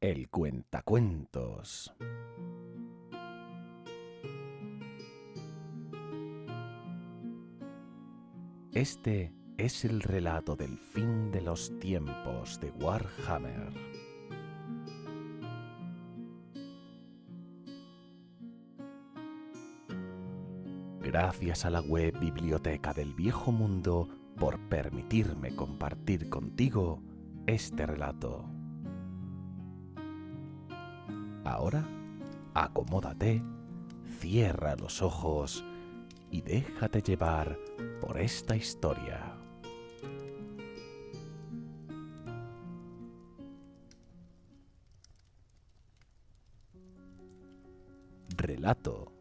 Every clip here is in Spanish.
El cuentacuentos. Este es el relato del fin de los tiempos de Warhammer. Gracias a la web Biblioteca del Viejo Mundo por permitirme compartir contigo este relato. Ahora, acomódate, cierra los ojos y déjate llevar por esta historia. Relato: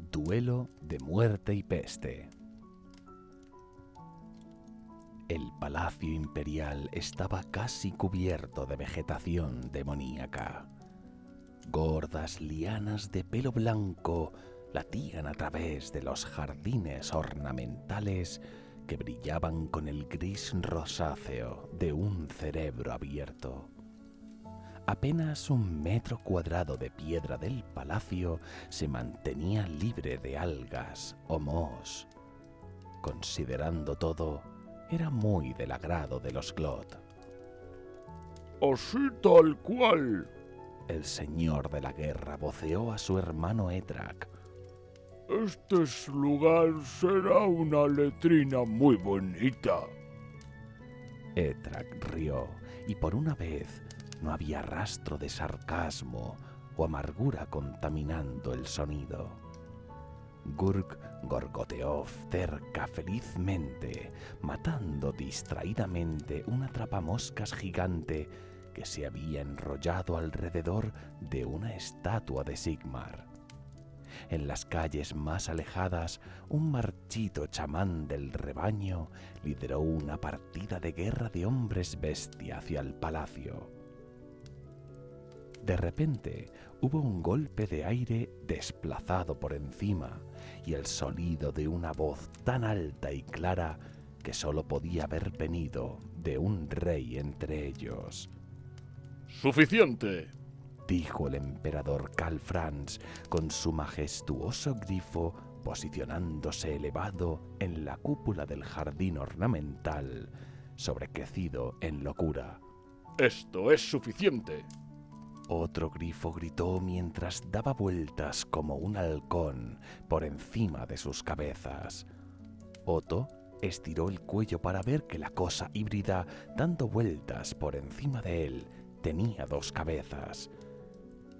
Duelo de muerte y peste. El palacio imperial estaba casi cubierto de vegetación demoníaca. Gordas lianas de pelo blanco latían a través de los jardines ornamentales que brillaban con el gris rosáceo de un cerebro abierto. Apenas 1 metro cuadrado de piedra del palacio se mantenía libre de algas o mohos. Considerando todo, era muy del agrado de los Glot. Así tal cual. El señor de la guerra voceó a su hermano Edrak. Este lugar será una letrina muy bonita. Edrak rió, y por una vez no había rastro de sarcasmo o amargura contaminando el sonido. Gurk gorgoteó cerca felizmente, matando distraídamente un atrapamoscas gigante que se había enrollado alrededor de una estatua de Sigmar. En las calles más alejadas, un marchito chamán del rebaño lideró una partida de guerra de hombres bestia hacia el palacio. De repente, hubo un golpe de aire desplazado por encima y el sonido de una voz tan alta y clara que solo podía haber venido de un rey entre ellos. ¡Suficiente!, dijo el emperador Karl Franz con su majestuoso grifo posicionándose elevado en la cúpula del jardín ornamental, sobrecrecido en locura. ¡Esto es suficiente! Otro grifo gritó mientras daba vueltas como un halcón por encima de sus cabezas. Otto estiró el cuello para ver que la cosa híbrida, dando vueltas por encima de él, tenía 2 cabezas.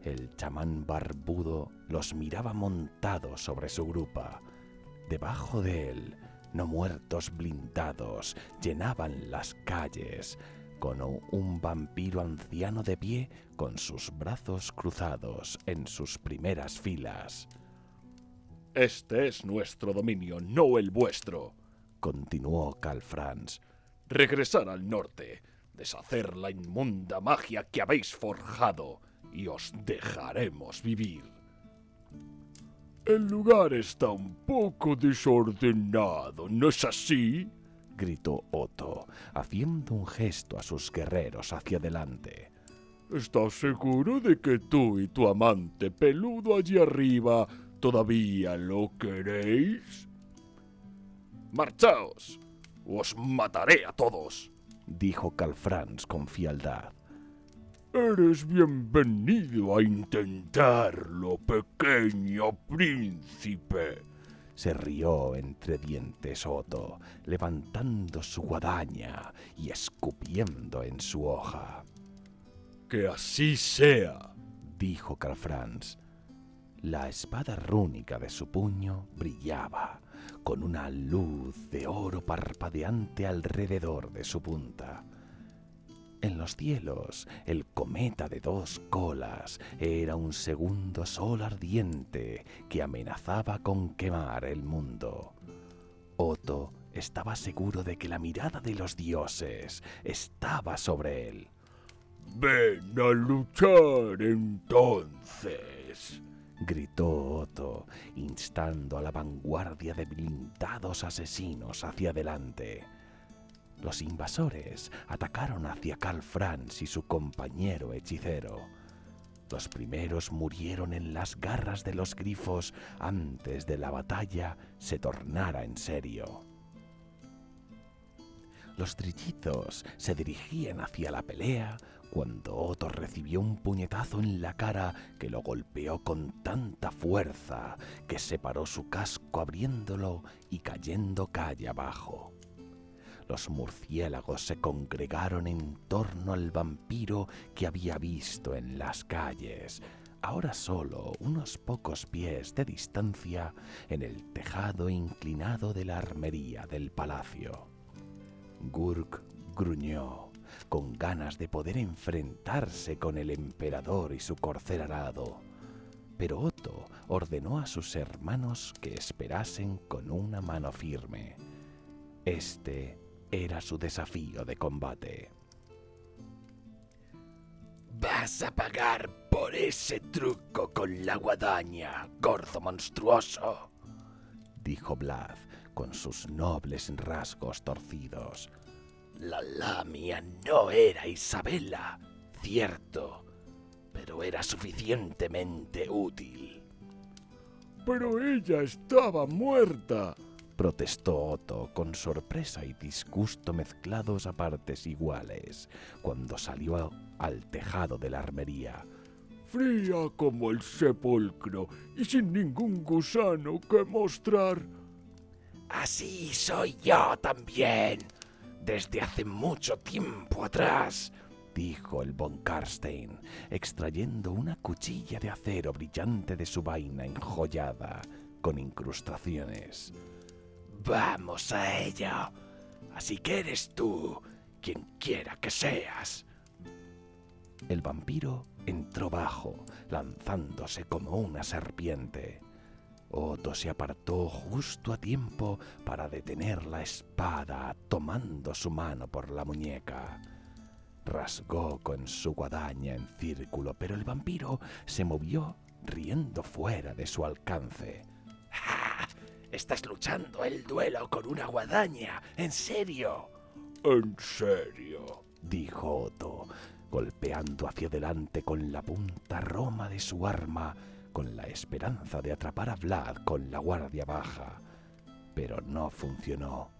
El chamán barbudo los miraba montado sobre su grupa. Debajo de él, no muertos blindados llenaban las calles, con un vampiro anciano de pie con sus brazos cruzados en sus primeras filas. Este es nuestro dominio, no el vuestro, continuó Karl Franz. Regresar al norte, deshacer la inmunda magia que habéis forjado y os dejaremos vivir. El lugar está un poco desordenado, ¿no es así?, gritó Otto, haciendo un gesto a sus guerreros hacia adelante. ¿Estás seguro de que tú y tu amante peludo allí arriba todavía lo queréis? ¡Marchaos! ¡Os mataré a todos!, dijo Karl Franz con frialdad. Eres bienvenido a intentarlo, pequeño príncipe, se rió entre dientes Otto, levantando su guadaña y escupiendo en su hoja. Que así sea, dijo Karl Franz. La espada rúnica de su puño brillaba, con una luz de oro parpadeante alrededor de su punta. En los cielos, el cometa de 2 colas era un segundo sol ardiente que amenazaba con quemar el mundo. Otto estaba seguro de que la mirada de los dioses estaba sobre él. «Ven a luchar entonces», gritó Otto, instando a la vanguardia de blindados asesinos hacia adelante. Los invasores atacaron hacia Karl Franz y su compañero hechicero. Los primeros murieron en las garras de los grifos antes de la batalla se tornara en serio. Los trillizos se dirigían hacia la pelea cuando Otto recibió un puñetazo en la cara que lo golpeó con tanta fuerza que separó su casco abriéndolo y cayendo calle abajo. Los murciélagos se congregaron en torno al vampiro que había visto en las calles, ahora solo unos pocos pies de distancia en el tejado inclinado de la armería del palacio. Gurg gruñó, con ganas de poder enfrentarse con el emperador y su corcel arado, pero Otto ordenó a sus hermanos que esperasen con una mano firme. Este era su desafío de combate. «Vas a pagar por ese truco con la guadaña, gordo monstruoso», dijo Vlad con sus nobles rasgos torcidos. «La lamia no era Isabela, cierto, pero era suficientemente útil». «Pero ella estaba muerta», protestó Otto con sorpresa y disgusto mezclados a partes iguales cuando salió al tejado de la armería. «Fría como el sepulcro y sin ningún gusano que mostrar». «Así soy yo también, desde hace mucho tiempo atrás», dijo el von Karstein, extrayendo una cuchilla de acero brillante de su vaina enjollada con incrustaciones. «Vamos a ello. Así que eres tú, quien quiera que seas». El vampiro entró bajo, lanzándose como una serpiente. Otto se apartó justo a tiempo para detener la espada, tomando su mano por la muñeca. Rasgó con su guadaña en círculo, pero el vampiro se movió riendo fuera de su alcance. ¡Ja! ¿Estás luchando el duelo con una guadaña? ¿En serio? «¿En serio?», dijo Otto, golpeando hacia adelante con la punta roma de su arma, con la esperanza de atrapar a Vlad con la guardia baja. Pero no funcionó.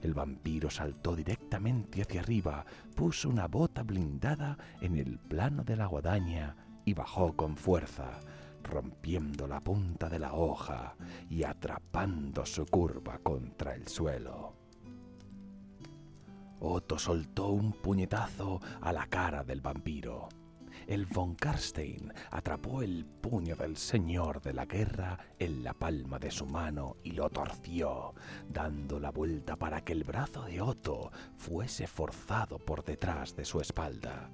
El vampiro saltó directamente hacia arriba, puso una bota blindada en el plano de la guadaña y bajó con fuerza, rompiendo la punta de la hoja y atrapando su curva contra el suelo. Otto soltó un puñetazo a la cara del vampiro. El von Karstein atrapó el puño del señor de la guerra en la palma de su mano y lo torció, dando la vuelta para que el brazo de Otto fuese forzado por detrás de su espalda.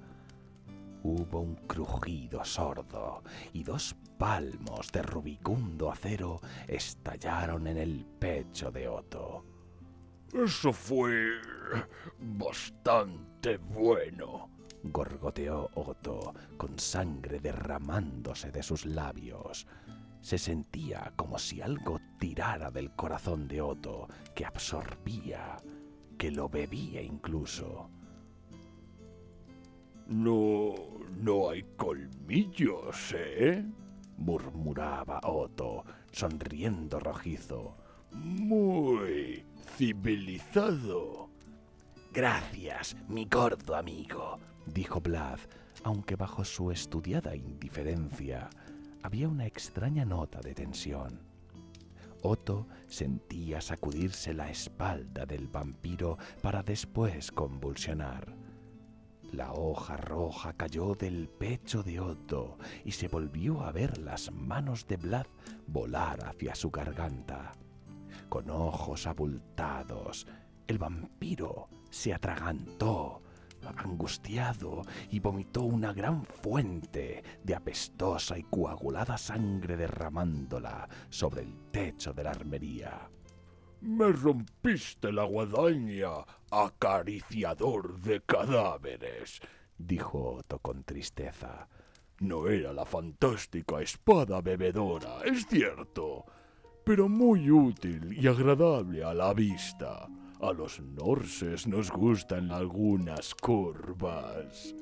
Hubo un crujido sordo y 2 palmos de rubicundo acero estallaron en el pecho de Otto. «Eso fue bastante bueno», gorgoteó Otto, con sangre derramándose de sus labios. Se sentía como si algo tirara del corazón de Otto, que absorbía, que lo bebía incluso. No hay colmillos, ¿eh?», murmuraba Otto, sonriendo rojizo. «Muy civilizado». «Gracias, mi gordo amigo», dijo Vlad, aunque bajo su estudiada indiferencia había una extraña nota de tensión. Otto sentía sacudirse la espalda del vampiro para después convulsionar. La hoja roja cayó del pecho de Otto y se volvió a ver las manos de Vlad volar hacia su garganta. Con ojos abultados, el vampiro se atragantó, angustiado, y vomitó una gran fuente de apestosa y coagulada sangre derramándola sobre el techo de la armería. «Me rompiste la guadaña, acariciador de cadáveres», dijo Otto con tristeza. «No era la fantástica espada bebedora, es cierto, pero muy útil y agradable a la vista. A los norses nos gustan algunas curvas».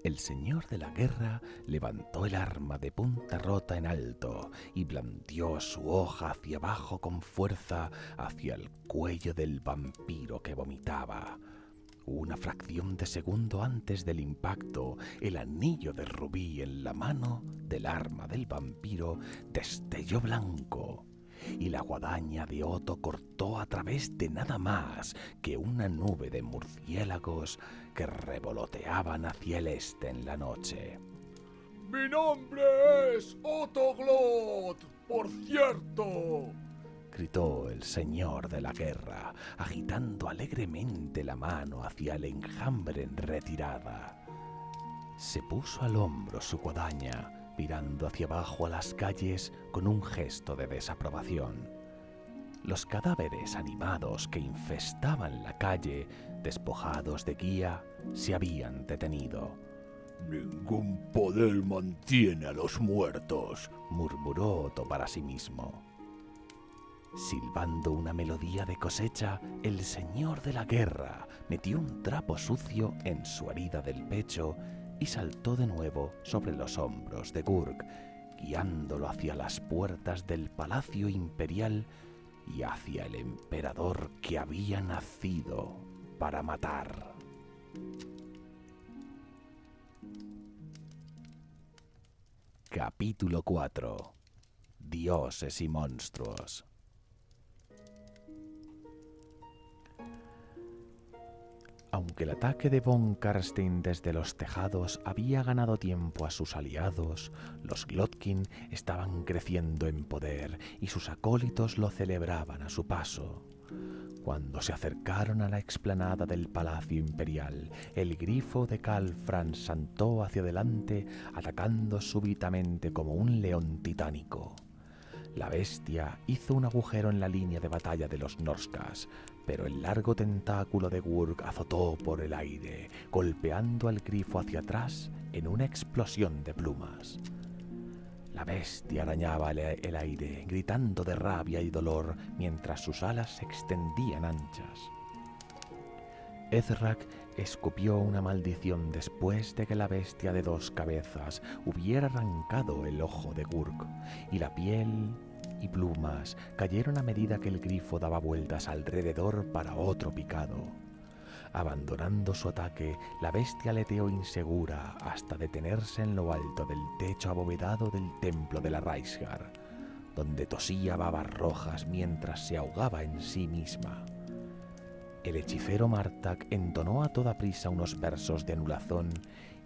El señor de la guerra levantó el arma de punta rota en alto y blandió su hoja hacia abajo con fuerza hacia el cuello del vampiro que vomitaba. Una fracción de segundo antes del impacto, el anillo de rubí en la mano del arma del vampiro destelló blanco, y la guadaña de Otto cortó a través de nada más que una nube de murciélagos que revoloteaban hacia el este en la noche. ¡Mi nombre es Otto Glot, por cierto!, gritó el señor de la guerra, agitando alegremente la mano hacia el enjambre en retirada. Se puso al hombro su guadaña, mirando hacia abajo a las calles con un gesto de desaprobación. Los cadáveres animados que infestaban la calle, despojados de guía, se habían detenido. «Ningún poder mantiene a los muertos», murmuró Otto para sí mismo. Silbando una melodía de cosecha, el señor de la guerra metió un trapo sucio en su herida del pecho y saltó de nuevo sobre los hombros de Gurg, guiándolo hacia las puertas del palacio imperial y hacia el emperador que había nacido para matar. Capítulo 4. Dioses y monstruos. Aunque el ataque de von Karstein desde los tejados había ganado tiempo a sus aliados, los Glotkin estaban creciendo en poder y sus acólitos lo celebraban a su paso. Cuando se acercaron a la explanada del Palacio Imperial, el grifo de Calfran saltó hacia adelante, atacando súbitamente como un león titánico. La bestia hizo un agujero en la línea de batalla de los Norskas, pero el largo tentáculo de Gurg azotó por el aire, golpeando al grifo hacia atrás en una explosión de plumas. La bestia arañaba el aire, gritando de rabia y dolor mientras sus alas se extendían anchas. Ezrak escupió una maldición después de que la bestia de 2 cabezas hubiera arrancado el ojo de Gurg, y la piel y plumas cayeron a medida que el grifo daba vueltas alrededor para otro picado. Abandonando su ataque, la bestia aleteó insegura hasta detenerse en lo alto del techo abovedado del templo de la Raisgar, donde tosía babas rojas mientras se ahogaba en sí misma. El hechicero Martak entonó a toda prisa unos versos de anulazón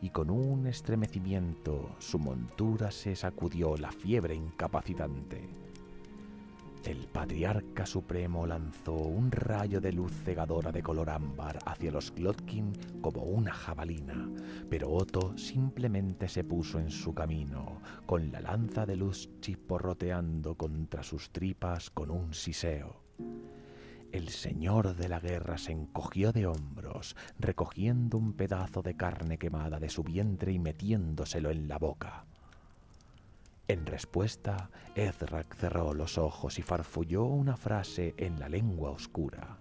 y con un estremecimiento su montura se sacudió la fiebre incapacitante. El patriarca supremo lanzó un rayo de luz cegadora de color ámbar hacia los Glotkin como una jabalina, pero Otto simplemente se puso en su camino, con la lanza de luz chisporroteando contra sus tripas con un siseo. El señor de la guerra se encogió de hombros, recogiendo un pedazo de carne quemada de su vientre y metiéndoselo en la boca. En respuesta, Ezrak cerró los ojos y farfulló una frase en la lengua oscura.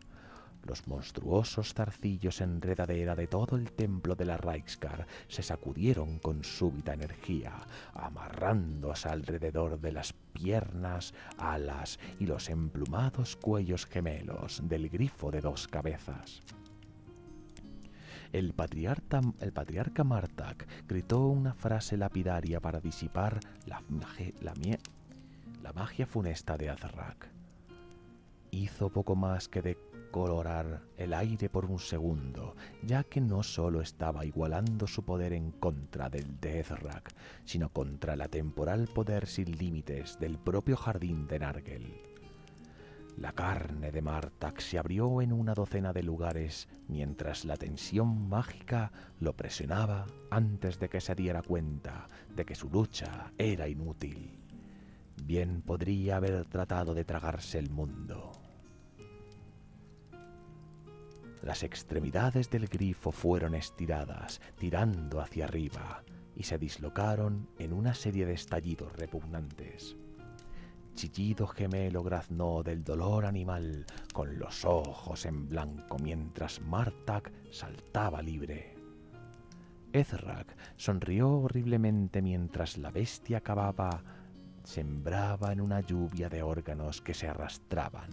Los monstruosos zarcillos enredadera de todo el templo de la Reiksgar se sacudieron con súbita energía, amarrándose alrededor de las piernas, alas y los emplumados cuellos gemelos del grifo de 2 cabezas. El patriarca Martak gritó una frase lapidaria para disipar la magia funesta de Ezrak. Hizo poco más que decolorar el aire por un segundo, ya que no solo estaba igualando su poder en contra del de Ezrak, sino contra el atemporal poder sin límites del propio jardín de Nargel. La carne de Martak se abrió en una docena de lugares mientras la tensión mágica lo presionaba antes de que se diera cuenta de que su lucha era inútil. Bien podría haber tratado de tragarse el mundo. Las extremidades del grifo fueron estiradas, tirando hacia arriba, y se dislocaron en una serie de estallidos repugnantes. Chillido gemelo graznó del dolor animal con los ojos en blanco mientras Martak saltaba libre. Ezrak sonrió horriblemente mientras la bestia sembraba en una lluvia de órganos que se arrastraban.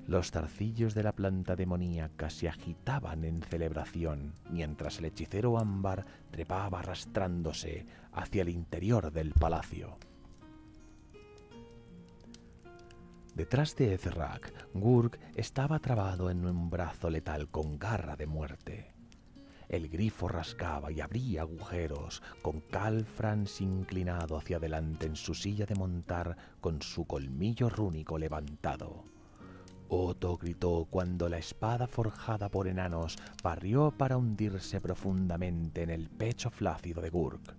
Los zarcillos de la planta demoníaca se agitaban en celebración, mientras el hechicero ámbar trepaba arrastrándose hacia el interior del palacio. Detrás de Ezrak, Gurk estaba trabado en un brazo letal con garra de muerte. El grifo rascaba y abría agujeros, con Calfrans inclinado hacia adelante en su silla de montar con su colmillo rúnico levantado. Otto gritó cuando la espada forjada por enanos barrió para hundirse profundamente en el pecho flácido de Gurk.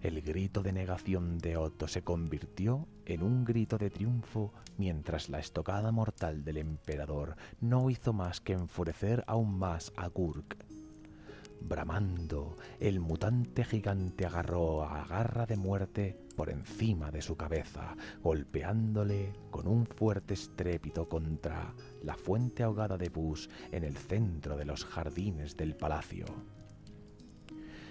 El grito de negación de Otto se convirtió en un grito de triunfo mientras la estocada mortal del emperador no hizo más que enfurecer aún más a Gurk. Bramando, el mutante gigante agarró a garra de muerte por encima de su cabeza, golpeándole con un fuerte estrépito contra la fuente ahogada de pus en el centro de los jardines del palacio.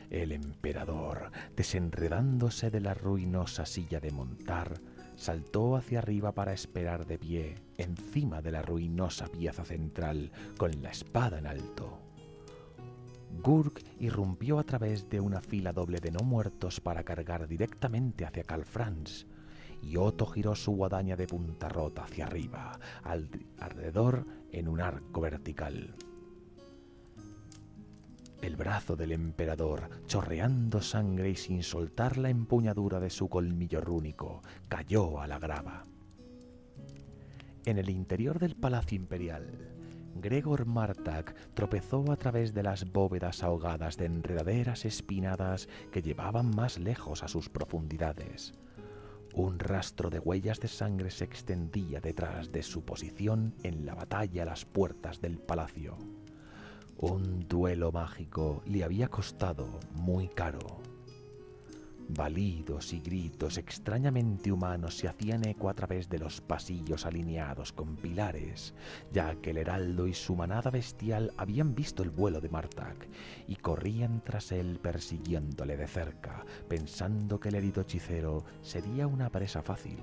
El emperador, desenredándose de la ruinosa silla de montar, saltó hacia arriba para esperar de pie encima de la ruinosa pieza central con la espada en alto. Gurk irrumpió a través de una fila doble de no muertos para cargar directamente hacia Calfrans, y Otto giró su guadaña de punta rota hacia arriba, alrededor en un arco vertical. El brazo del emperador, chorreando sangre y sin soltar la empuñadura de su colmillo rúnico, cayó a la grava. En el interior del palacio imperial, Gregor Martak tropezó a través de las bóvedas ahogadas de enredaderas espinadas que llevaban más lejos a sus profundidades. Un rastro de huellas de sangre se extendía detrás de su posición en la batalla a las puertas del palacio. Un duelo mágico le había costado muy caro. Balidos y gritos extrañamente humanos se hacían eco a través de los pasillos alineados con pilares, ya que el heraldo y su manada bestial habían visto el vuelo de Martak y corrían tras él persiguiéndole de cerca, pensando que el herido hechicero sería una presa fácil.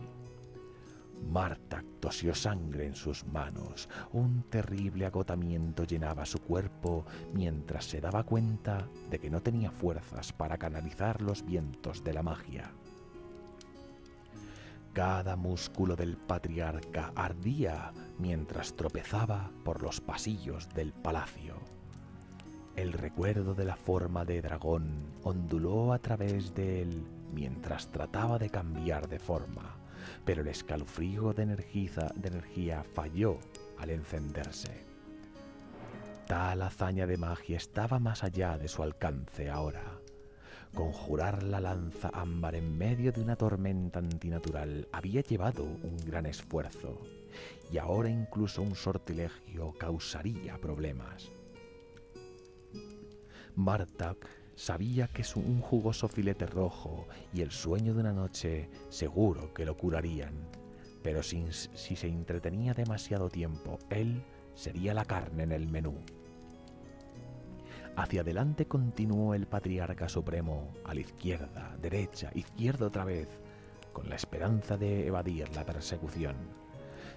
Martak tosió sangre en sus manos. Un terrible agotamiento llenaba su cuerpo mientras se daba cuenta de que no tenía fuerzas para canalizar los vientos de la magia. Cada músculo del patriarca ardía mientras tropezaba por los pasillos del palacio. El recuerdo de la forma de dragón onduló a través de él mientras trataba de cambiar de forma, pero el escalofrío de energía falló al encenderse. Tal hazaña de magia estaba más allá de su alcance ahora. Conjurar la lanza ámbar en medio de una tormenta antinatural había llevado un gran esfuerzo, y ahora incluso un sortilegio causaría problemas. Martak sabía que un jugoso filete rojo y el sueño de una noche seguro que lo curarían, pero si se entretenía demasiado tiempo, él sería la carne en el menú. Hacia adelante continuó el patriarca supremo, a la izquierda, derecha, izquierda otra vez, con la esperanza de evadir la persecución.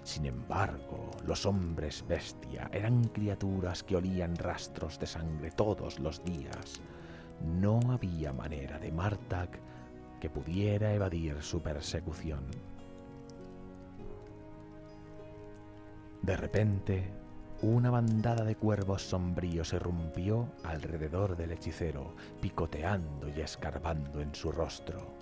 Sin embargo, los hombres bestia eran criaturas que olían rastros de sangre todos los días. No había manera de Martak que pudiera evadir su persecución. De repente, una bandada de cuervos sombríos irrumpió alrededor del hechicero, picoteando y escarbando en su rostro.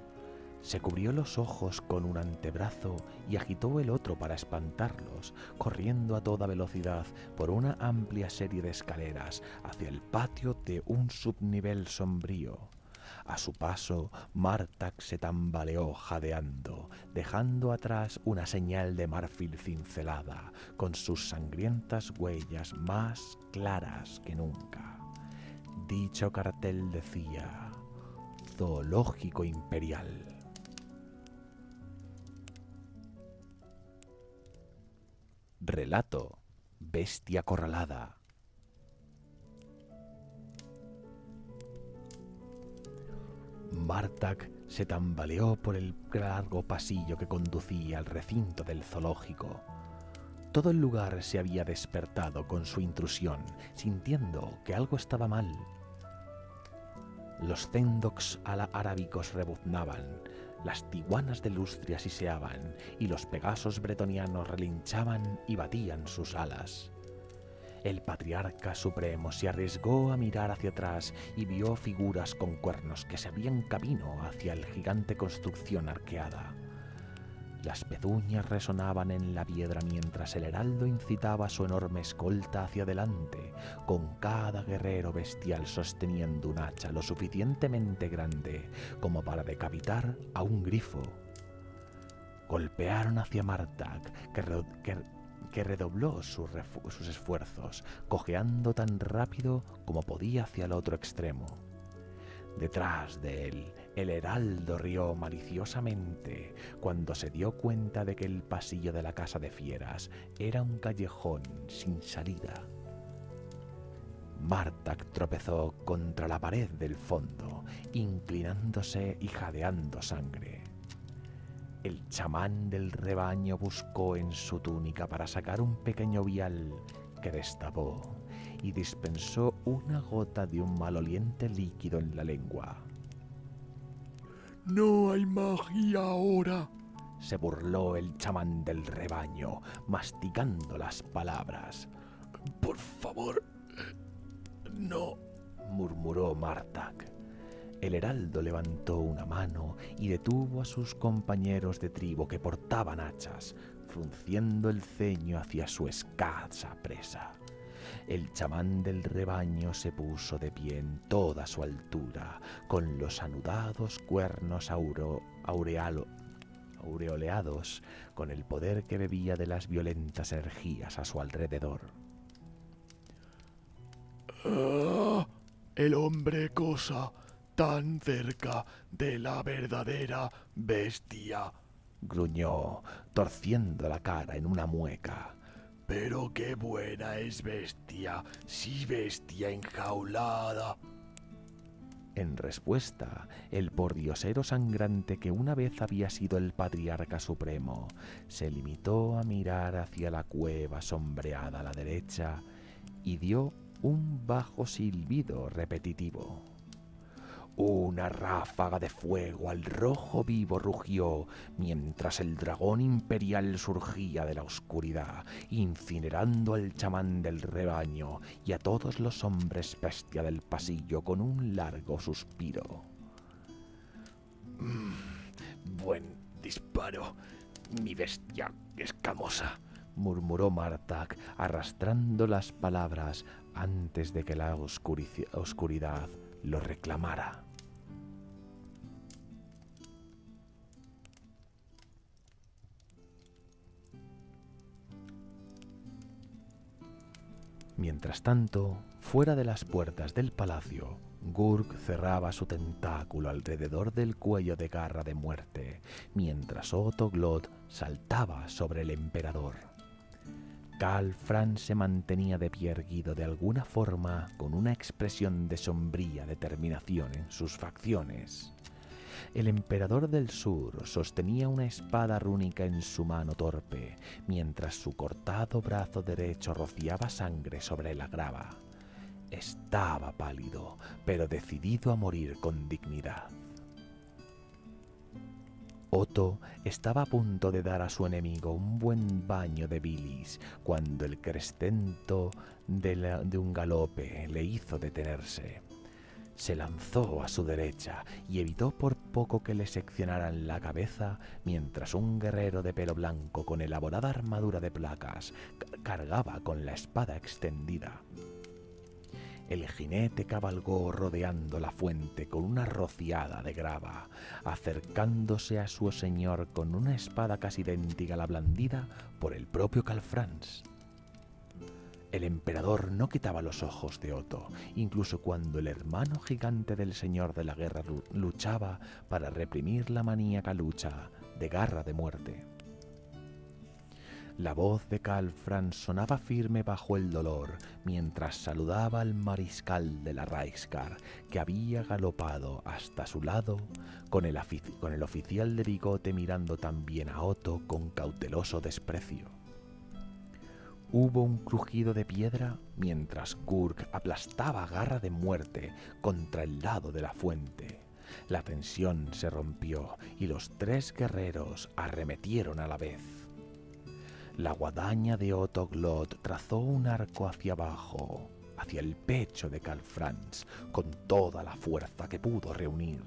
Se cubrió los ojos con un antebrazo y agitó el otro para espantarlos, corriendo a toda velocidad por una amplia serie de escaleras hacia el patio de un subnivel sombrío. A su paso, Martak se tambaleó jadeando, dejando atrás una señal de marfil cincelada, con sus sangrientas huellas más claras que nunca. Dicho cartel decía: Zoológico Imperial. Relato: Bestia acorralada. Martak se tambaleó por el largo pasillo que conducía al recinto del zoológico. Todo el lugar se había despertado con su intrusión, sintiendo que algo estaba mal. Los cendocs arábicos rebuznaban, las tiguanas de lustria siseaban y los pegasos bretonianos relinchaban y batían sus alas. El patriarca supremo se arriesgó a mirar hacia atrás y vio figuras con cuernos que se abrían camino hacia la gigante construcción arqueada. Las pezuñas resonaban en la piedra mientras el heraldo incitaba a su enorme escolta hacia adelante, con cada guerrero bestial sosteniendo un hacha lo suficientemente grande como para decapitar a un grifo. Golpearon hacia Martak, que redobló sus esfuerzos, cojeando tan rápido como podía hacia el otro extremo. Detrás de él, el heraldo rió maliciosamente cuando se dio cuenta de que el pasillo de la casa de fieras era un callejón sin salida. Martak tropezó contra la pared del fondo, inclinándose y jadeando sangre. El chamán del rebaño buscó en su túnica para sacar un pequeño vial que destapó y dispensó una gota de un maloliente líquido en la lengua. «No hay magia ahora», se burló el chamán del rebaño, masticando las palabras. «Por favor, no», murmuró Martak. El heraldo levantó una mano y detuvo a sus compañeros de tribu que portaban hachas, frunciendo el ceño hacia su escasa presa. El chamán del rebaño se puso de pie en toda su altura, con los anudados cuernos aureoleados, con el poder que bebía de las violentas energías a su alrededor. «Ah, el hombre cosa tan cerca de la verdadera bestia», gruñó, torciendo la cara en una mueca. «Pero qué buena es bestia, sí, bestia enjaulada». En respuesta, el pordiosero sangrante que una vez había sido el patriarca supremo se limitó a mirar hacia la cueva sombreada a la derecha y dio un bajo silbido repetitivo. Una ráfaga de fuego al rojo vivo rugió mientras el dragón imperial surgía de la oscuridad, incinerando al chamán del rebaño y a todos los hombres bestia del pasillo con un largo suspiro. «Buen disparo, mi bestia escamosa», murmuró Martak, arrastrando las palabras antes de que la oscuridad lo reclamara. Mientras tanto, fuera de las puertas del palacio, Gurk cerraba su tentáculo alrededor del cuello de Garra de Muerte, mientras Otto Glott saltaba sobre el emperador. Karl Franz se mantenía de pie erguido de alguna forma, con una expresión de sombría determinación en sus facciones. El emperador del sur sostenía una espada rúnica en su mano torpe, mientras su cortado brazo derecho rociaba sangre sobre la grava. Estaba pálido, pero decidido a morir con dignidad. Otto estaba a punto de dar a su enemigo un buen baño de bilis cuando el crescendo de un galope le hizo detenerse. Se lanzó a su derecha y evitó por poco que le seccionaran la cabeza mientras un guerrero de pelo blanco con elaborada armadura de placas cargaba con la espada extendida. El jinete cabalgó rodeando la fuente con una rociada de grava, acercándose a su señor con una espada casi idéntica a la blandida por el propio Karl Franz. El emperador no quitaba los ojos de Otto, incluso cuando el hermano gigante del señor de la guerra luchaba para reprimir la maníaca lucha de Garra de Muerte. La voz de Calfran sonaba firme bajo el dolor mientras saludaba al mariscal de la Reichsguard, que había galopado hasta su lado con el oficial de bigote mirando también a Otto con cauteloso desprecio. Hubo un crujido de piedra mientras Gurk aplastaba Garra de Muerte contra el lado de la fuente. La tensión se rompió y los tres guerreros arremetieron a la vez. La guadaña de Otto Glott trazó un arco hacia abajo, hacia el pecho de Calfrans, con toda la fuerza que pudo reunir.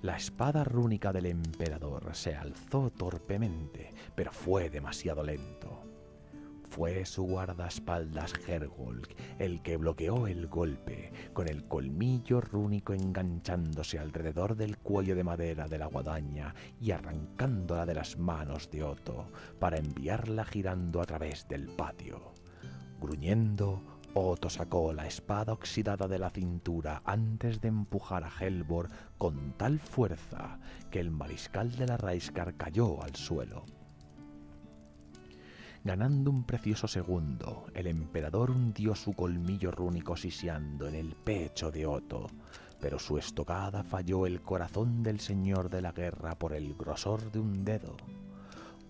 La espada rúnica del emperador se alzó torpemente, pero fue demasiado lento. Fue su guardaespaldas Hergolf el que bloqueó el golpe, con el colmillo rúnico enganchándose alrededor del cuello de madera de la guadaña y arrancándola de las manos de Otto para enviarla girando a través del patio. Gruñendo, Otto sacó la espada oxidada de la cintura antes de empujar a Helborg con tal fuerza que el mariscal de la Reichsguard cayó al suelo. Ganando un precioso segundo, el emperador hundió su colmillo rúnico siseando en el pecho de Otto, pero su estocada falló el corazón del señor de la guerra por el grosor de un dedo.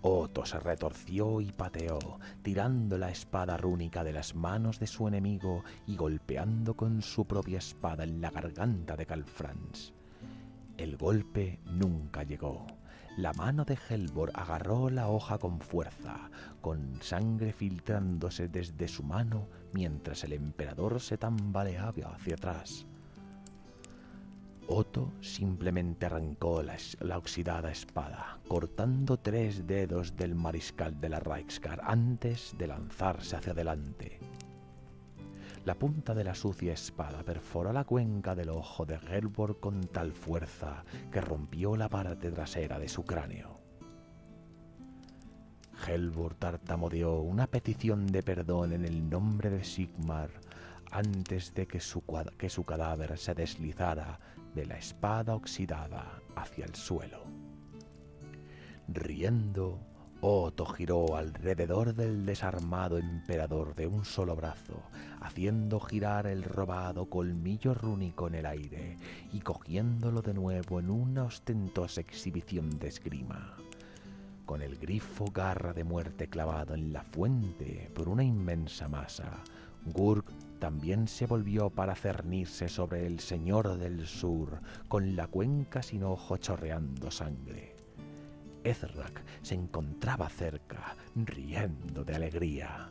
Otto se retorció y pateó, tirando la espada rúnica de las manos de su enemigo y golpeando con su propia espada en la garganta de Calfrans. El golpe nunca llegó. La mano de Helborg agarró la hoja con fuerza, con sangre filtrándose desde su mano mientras el emperador se tambaleaba hacia atrás. Otto simplemente arrancó la oxidada espada, cortando 3 dedos del mariscal de la Reichsguard antes de lanzarse hacia adelante. La punta de la sucia espada perforó la cuenca del ojo de Helborg con tal fuerza que rompió la parte trasera de su cráneo. Helborg tartamudeó una petición de perdón en el nombre de Sigmar antes de que su cadáver se deslizara de la espada oxidada hacia el suelo. Riendo, Otto giró alrededor del desarmado emperador de un solo brazo, haciendo girar el robado colmillo rúnico en el aire y cogiéndolo de nuevo en una ostentosa exhibición de esgrima. Con el grifo Garra de Muerte clavado en la fuente por una inmensa masa, Gurk también se volvió para cernirse sobre el señor del sur, con la cuenca sin ojo chorreando sangre. Ezrak se encontraba cerca, riendo de alegría.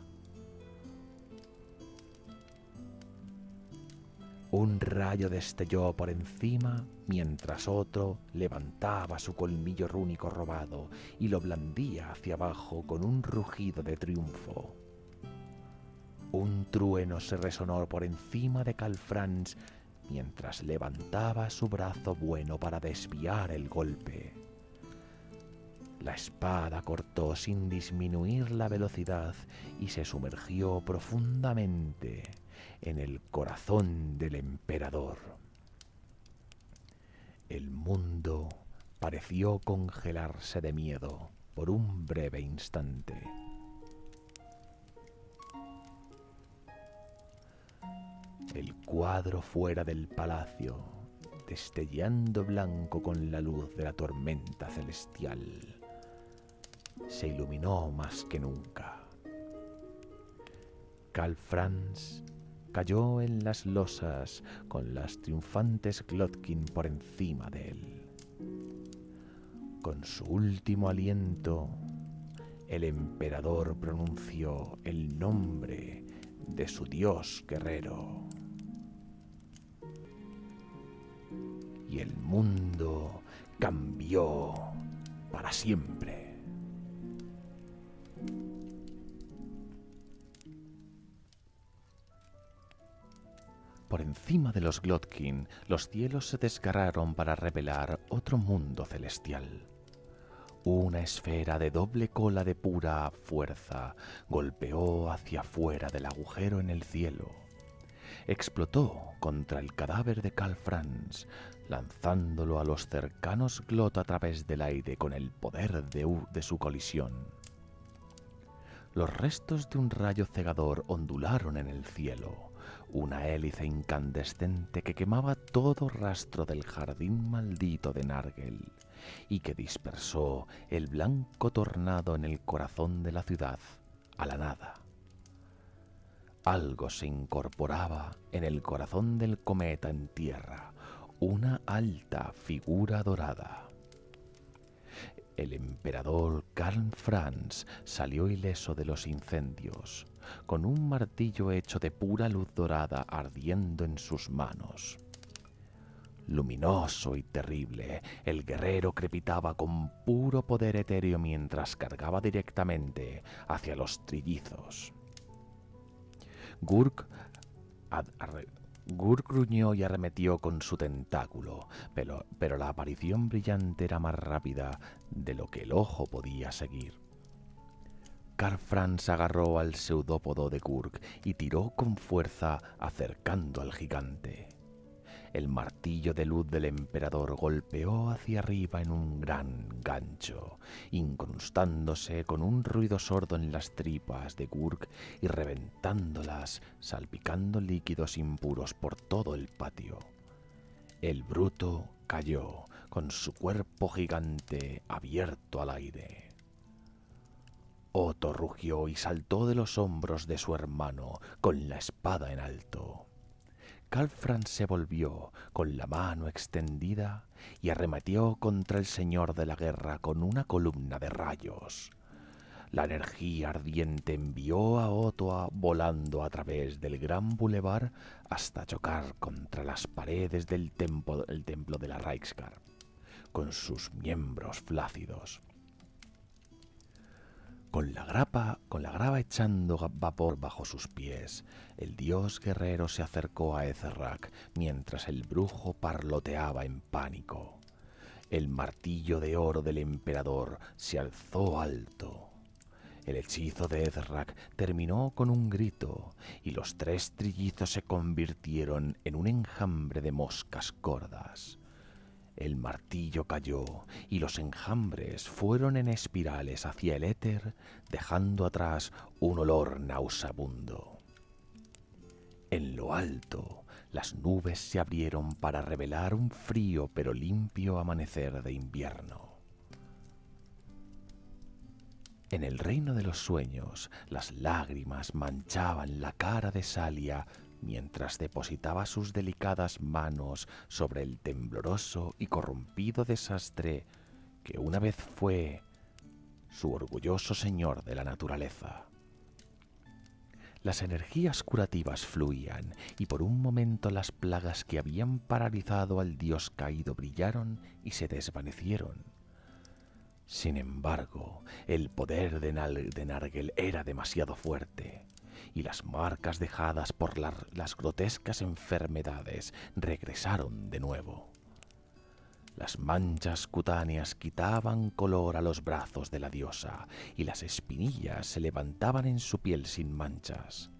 Un rayo destelló por encima mientras otro levantaba su colmillo rúnico robado y lo blandía hacia abajo con un rugido de triunfo. Un trueno se resonó por encima de Calfrans mientras levantaba su brazo bueno para desviar el golpe. La espada cortó sin disminuir la velocidad y se sumergió profundamente en el corazón del emperador. El mundo pareció congelarse de miedo por un breve instante. El cuadro fuera del palacio, destellando blanco con la luz de la tormenta celestial, se iluminó más que nunca. Calfrans cayó en las losas con las triunfantes Glottkin por encima de él. Con su último aliento, el emperador pronunció el nombre de su dios guerrero. Y el mundo cambió para siempre. Por encima de los Glottkin, los cielos se desgarraron para revelar otro mundo celestial. Una esfera de doble cola de pura fuerza golpeó hacia afuera del agujero en el cielo. Explotó contra el cadáver de Calfrans, lanzándolo a los cercanos Glott a través del aire con el poder de su colisión. Los restos de un rayo cegador ondularon en el cielo, una hélice incandescente que quemaba todo rastro del jardín maldito de Nargel y que dispersó el blanco tornado en el corazón de la ciudad, a la nada. Algo se incorporaba en el corazón del cometa en tierra, una alta figura dorada. El emperador Karl Franz salió ileso de los incendios, con un martillo hecho de pura luz dorada ardiendo en sus manos. Luminoso y terrible, el guerrero crepitaba con puro poder etéreo mientras cargaba directamente hacia los trillizos. Gurk gruñó y arremetió con su tentáculo, pero la aparición brillante era más rápida de lo que el ojo podía seguir. Karl Franz agarró al pseudópodo de Gurk y tiró con fuerza acercando al gigante. El martillo de luz del emperador golpeó hacia arriba en un gran gancho, incrustándose con un ruido sordo en las tripas de Gurk y reventándolas, salpicando líquidos impuros por todo el patio. El bruto cayó, con su cuerpo gigante abierto al aire. Otto rugió y saltó de los hombros de su hermano con la espada en alto. Karl Franz se volvió con la mano extendida y arremetió contra el señor de la guerra con una columna de rayos. La energía ardiente envió a Otto volando a través del gran bulevar hasta chocar contra las paredes del templo de la Reichsguard, con sus miembros flácidos. Con la grava echando vapor bajo sus pies, el dios guerrero se acercó a Ezrak mientras el brujo parloteaba en pánico. El martillo de oro del emperador se alzó alto. El hechizo de Ezrak terminó con un grito y los 3 trillizos se convirtieron en un enjambre de moscas gordas. El martillo cayó y los enjambres fueron en espirales hacia el éter, dejando atrás un olor nauseabundo. En lo alto, las nubes se abrieron para revelar un frío pero limpio amanecer de invierno. En el reino de los sueños, las lágrimas manchaban la cara de Salia mientras depositaba sus delicadas manos sobre el tembloroso y corrompido desastre que una vez fue su orgulloso señor de la naturaleza. Las energías curativas fluían y por un momento las plagas que habían paralizado al dios caído brillaron y se desvanecieron. Sin embargo, el poder de Nargel era demasiado fuerte, y las marcas dejadas por las grotescas enfermedades regresaron de nuevo. Las manchas cutáneas quitaban color a los brazos de la diosa, y las espinillas se levantaban en su piel sin manchas.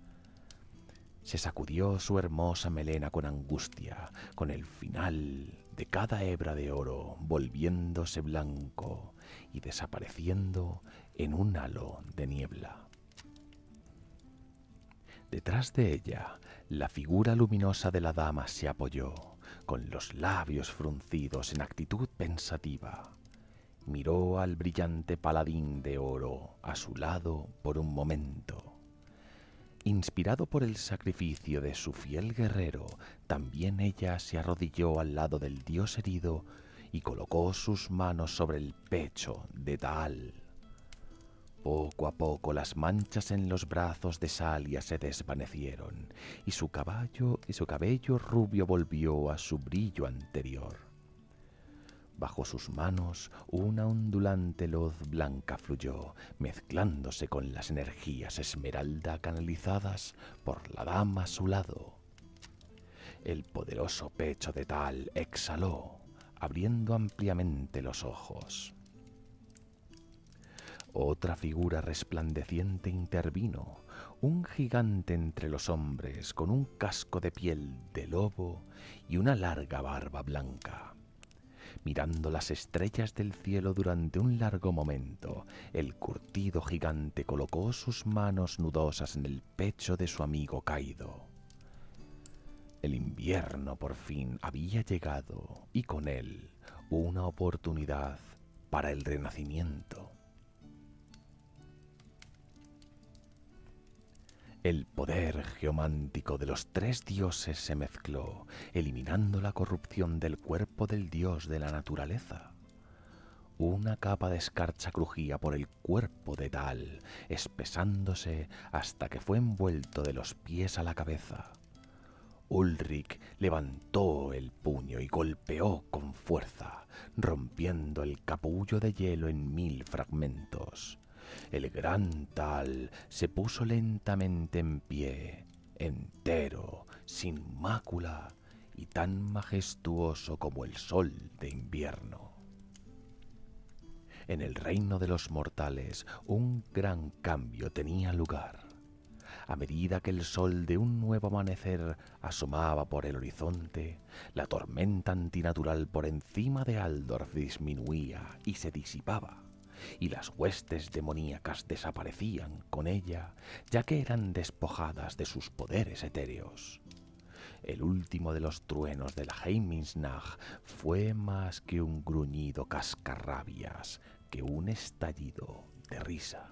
Se sacudió su hermosa melena con angustia, con el final de cada hebra de oro volviéndose blanco y desapareciendo en un halo de niebla. Detrás de ella, la figura luminosa de la dama se apoyó, con los labios fruncidos en actitud pensativa. Miró al brillante paladín de oro a su lado por un momento. Inspirado por el sacrificio de su fiel guerrero, también ella se arrodilló al lado del dios herido y colocó sus manos sobre el pecho de Taal. Poco a poco las manchas en los brazos de Salia se desvanecieron y su cabello rubio volvió a su brillo anterior. Bajo sus manos una ondulante luz blanca fluyó, mezclándose con las energías esmeralda canalizadas por la dama a su lado. El poderoso pecho de Taal exhaló, abriendo ampliamente los ojos. Otra figura resplandeciente intervino, un gigante entre los hombres con un casco de piel de lobo y una larga barba blanca. Mirando las estrellas del cielo durante un largo momento, el curtido gigante colocó sus manos nudosas en el pecho de su amigo caído. El invierno por fin había llegado y con él una oportunidad para el renacimiento. El poder geomántico de los tres dioses se mezcló, eliminando la corrupción del cuerpo del dios de la naturaleza. Una capa de escarcha crujía por el cuerpo de Tal, espesándose hasta que fue envuelto de los pies a la cabeza. Ulrich levantó el puño y golpeó con fuerza, rompiendo el capullo de hielo en 1000 fragmentos. El gran Tal se puso lentamente en pie, entero, sin mácula y tan majestuoso como el sol de invierno. En el reino de los mortales, un gran cambio tenía lugar. A medida que el sol de un nuevo amanecer asomaba por el horizonte, la tormenta antinatural por encima de Aldorf disminuía y se disipaba, y las huestes demoníacas desaparecían con ella, ya que eran despojadas de sus poderes etéreos. El último de los truenos de la Heiminsnacht fue más que un gruñido cascarrabias, que un estallido de risa.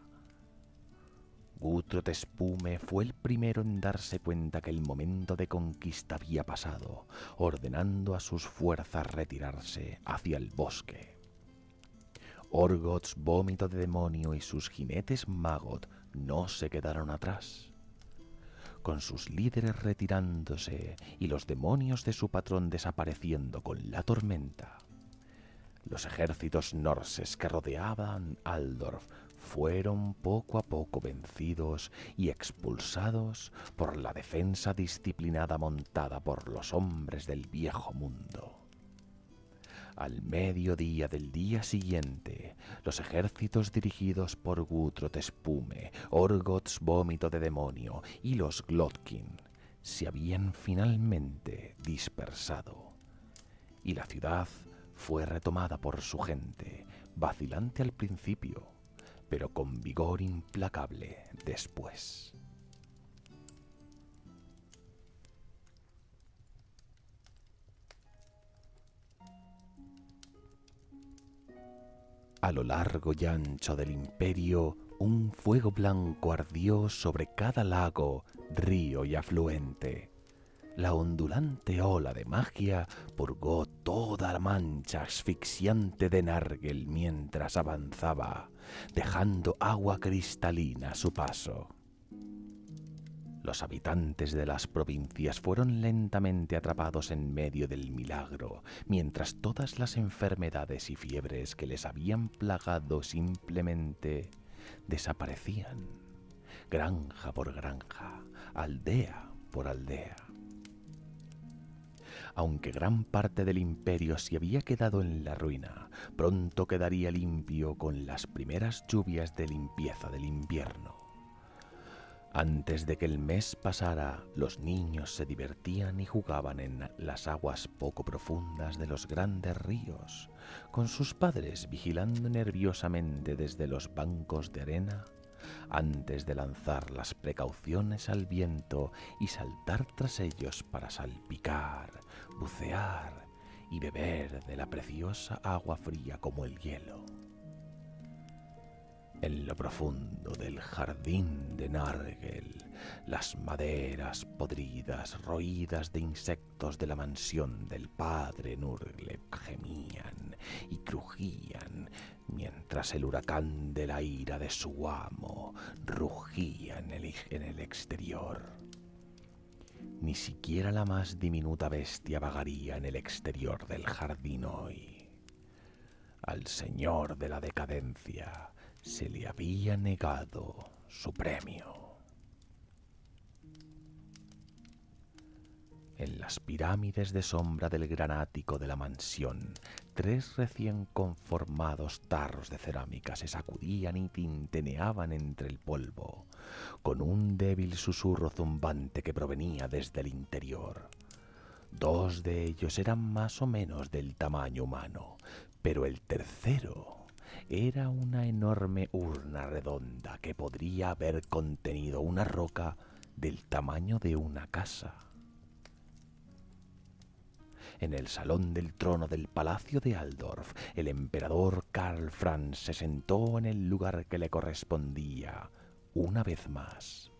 Guthrod Spume fue el primero en darse cuenta que el momento de conquista había pasado, ordenando a sus fuerzas retirarse hacia el bosque. Orgoths, vómito de demonio, y sus jinetes Maggot no se quedaron atrás. Con sus líderes retirándose y los demonios de su patrón desapareciendo con la tormenta, los ejércitos norses que rodeaban Aldorf fueron poco a poco vencidos y expulsados por la defensa disciplinada montada por los hombres del viejo mundo. Al mediodía del día siguiente, los ejércitos dirigidos por Guthrod Spume, Orgoths vómito de demonio y los Glotkin se habían finalmente dispersado, y la ciudad fue retomada por su gente, vacilante al principio, pero con vigor implacable después. A lo largo y ancho del imperio, un fuego blanco ardió sobre cada lago, río y afluente. La ondulante ola de magia purgó toda la mancha asfixiante de Nargel mientras avanzaba, dejando agua cristalina a su paso. Los habitantes de las provincias fueron lentamente atrapados en medio del milagro, mientras todas las enfermedades y fiebres que les habían plagado simplemente desaparecían, granja por granja, aldea por aldea. Aunque gran parte del imperio se había quedado en la ruina, pronto quedaría limpio con las primeras lluvias de limpieza del invierno. Antes de que el mes pasara, los niños se divertían y jugaban en las aguas poco profundas de los grandes ríos, con sus padres vigilando nerviosamente desde los bancos de arena, antes de lanzar las precauciones al viento y saltar tras ellos para salpicar, bucear y beber de la preciosa agua fría como el hielo. En lo profundo del jardín de Nargel, las maderas podridas, roídas de insectos de la mansión del padre Nurgle gemían y crujían, mientras el huracán de la ira de su amo rugía en el exterior. Ni siquiera la más diminuta bestia vagaría en el exterior del jardín hoy. Al señor de la decadencia se le había negado su premio. En las pirámides de sombra del gran ático de la mansión, 3 recién conformados tarros de cerámica se sacudían y tintineaban entre el polvo, con un débil susurro zumbante que provenía desde el interior. 2 de ellos eran más o menos del tamaño humano, pero el tercero era una enorme urna redonda que podría haber contenido una roca del tamaño de una casa. En el salón del trono del palacio de Altdorf, el emperador Karl Franz se sentó en el lugar que le correspondía una vez más.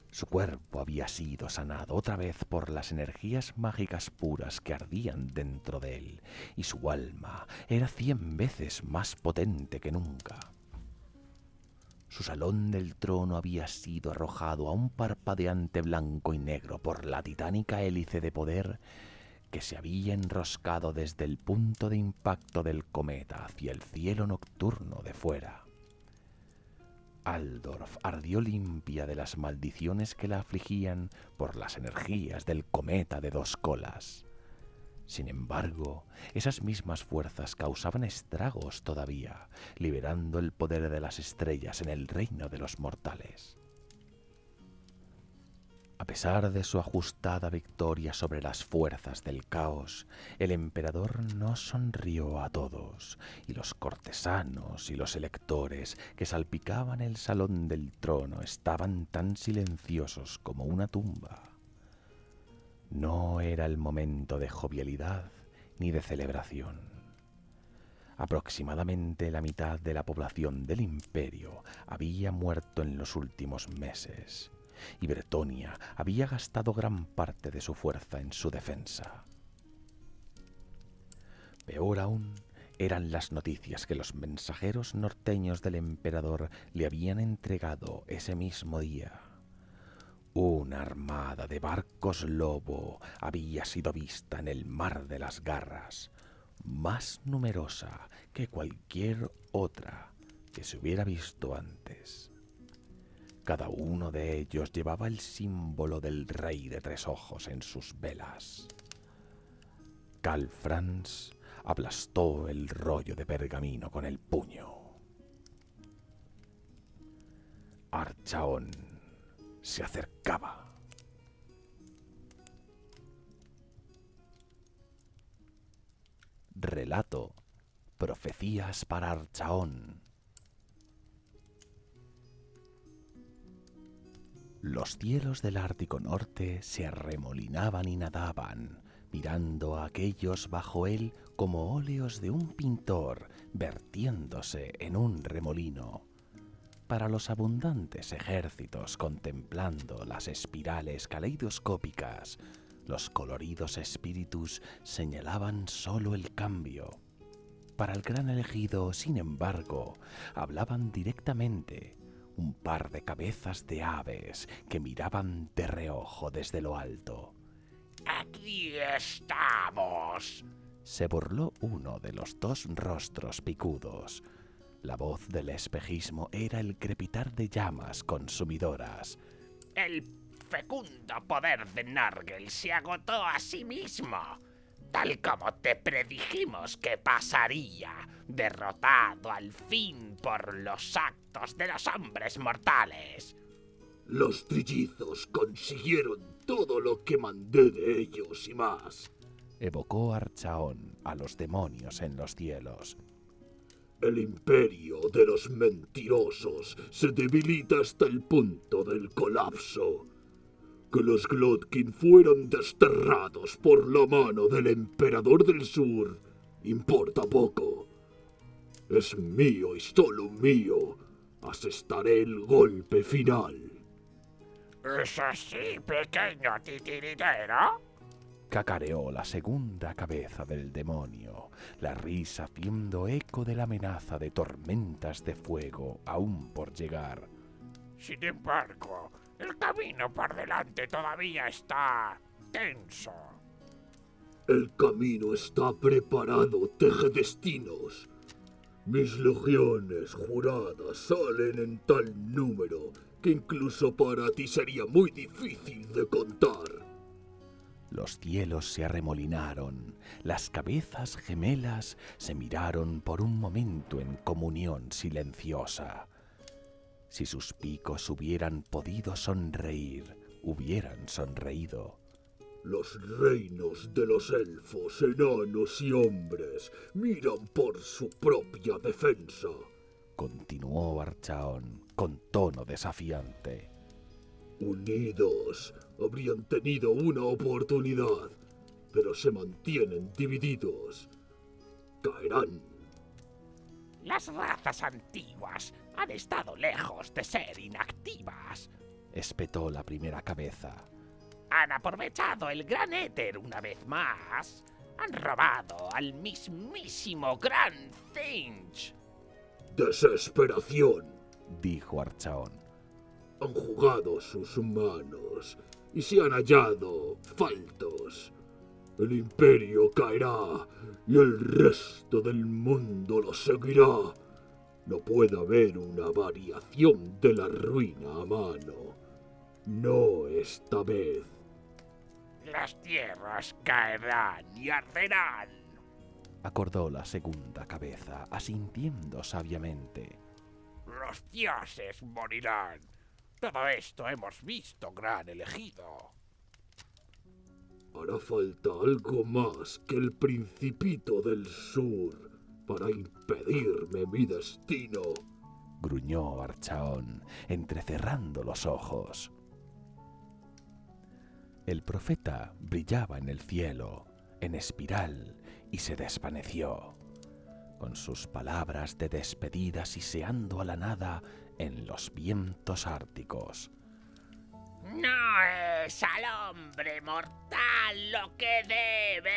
Su cuerpo había sido sanado otra vez por las energías mágicas puras que ardían dentro de él, y su alma era 100 veces más potente que nunca. Su salón del trono había sido arrojado a un parpadeante blanco y negro por la titánica hélice de poder que se había enroscado desde el punto de impacto del cometa hacia el cielo nocturno de fuera. Altdorf ardió limpia de las maldiciones que la afligían por las energías del cometa de 2 colas. Sin embargo, esas mismas fuerzas causaban estragos todavía, liberando el poder de las estrellas en el reino de los mortales. A pesar de su ajustada victoria sobre las fuerzas del caos, el emperador no sonrió a todos, y los cortesanos y los electores que salpicaban el salón del trono estaban tan silenciosos como una tumba. No era el momento de jovialidad ni de celebración. Aproximadamente la mitad de la población del imperio había muerto en los últimos meses, y Bretonia había gastado gran parte de su fuerza en su defensa. Peor aún eran las noticias que los mensajeros norteños del emperador le habían entregado ese mismo día. Una armada de barcos lobo había sido vista en el Mar de las Garras, más numerosa que cualquier otra que se hubiera visto antes. Cada uno de ellos llevaba el símbolo del Rey de 3 ojos en sus velas. Karl Franz aplastó el rollo de pergamino con el puño. Archaon se acercaba. Relato: Profecías para Archaon. Los cielos del Ártico Norte se arremolinaban y nadaban, mirando a aquellos bajo él como óleos de un pintor vertiéndose en un remolino. Para los abundantes ejércitos contemplando las espirales caleidoscópicas, los coloridos espíritus señalaban solo el cambio. Para el gran elegido, sin embargo, hablaban directamente, un par de cabezas de aves que miraban de reojo desde lo alto. ¡Aquí estamos!, se burló uno de los 2 rostros picudos. La voz del espejismo era el crepitar de llamas consumidoras. El fecundo poder de Nargel se agotó a sí mismo, tal como te predijimos que pasaría, derrotado al fin por los actos de los hombres mortales. Los trillizos consiguieron todo lo que mandé de ellos y más. Evocó Archaon a los demonios en los cielos. El imperio de los mentirosos se debilita hasta el punto del colapso. Que los Glotkin fueron desterrados por la mano del emperador del sur importa poco. Es mío y solo mío. Asestaré el golpe final. ¿Es así, pequeño titiritero? Cacareó la segunda cabeza del demonio, la risa haciendo eco de la amenaza de tormentas de fuego aún por llegar. Sin embargo, el camino por delante todavía está tenso. El camino está preparado, tejedestinos. Mis legiones juradas salen en tal número que incluso para ti sería muy difícil de contar. Los cielos se arremolinaron, las cabezas gemelas se miraron por un momento en comunión silenciosa. Si sus picos hubieran podido sonreír, hubieran sonreído, Los reinos de los elfos, enanos y hombres miran por su propia defensa. Continuó Archaon con tono desafiante. Unidos habrían tenido una oportunidad, pero se mantienen divididos. Caerán. Las razas antiguas han estado lejos de ser inactivas. Espetó la primera cabeza. Han aprovechado el gran éter una vez más. Han robado al mismísimo Gran Finch. Desesperación. Dijo Archaon. Han jugado sus manos y se han hallado faltos. El imperio caerá y el resto del mundo lo seguirá. No puede haber una variación de la ruina a mano. No esta vez. Las tierras caerán y arderán. Acordó la segunda cabeza, asintiendo sabiamente. Los dioses morirán. Todo esto hemos visto, gran elegido. Hará falta algo más que el Principito del Sur para impedirme mi destino. Gruñó Archaon, entrecerrando los ojos. El profeta brillaba en el cielo, en espiral, y se desvaneció, con sus palabras de despedida siseando a la nada en los vientos árticos. No es al hombre mortal lo que debe